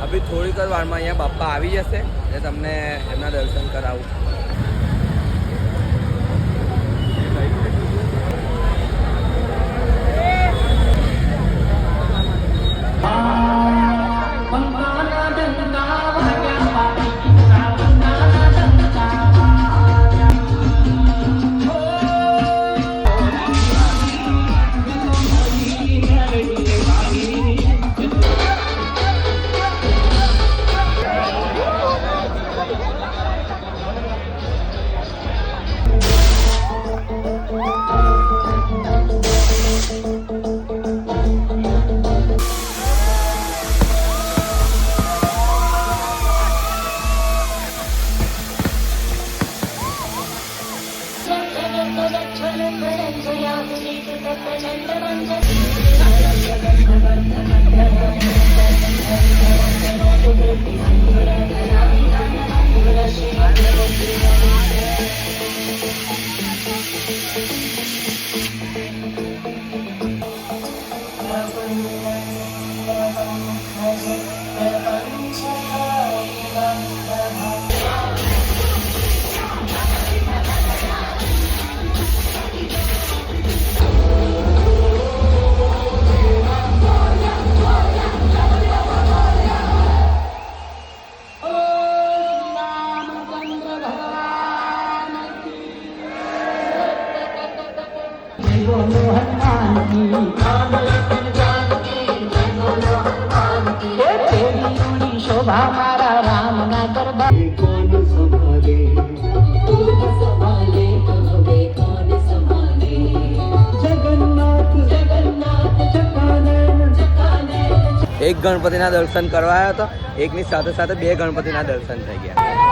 अभी थोड़ी कर वार में अहींया बाप्पा આવી જશે એટલે તમને એમના દર્શન કરાવું. शोभा मारा राम ना गरबा कौन संभाले कौन संभाले जगन्नाथ जगन्नाथ એક ગણપતિના દર્શન કરવા આવ્યા તો એકની સાથે સાથે બે ગણપતિના દર્શન થઈ ગયા.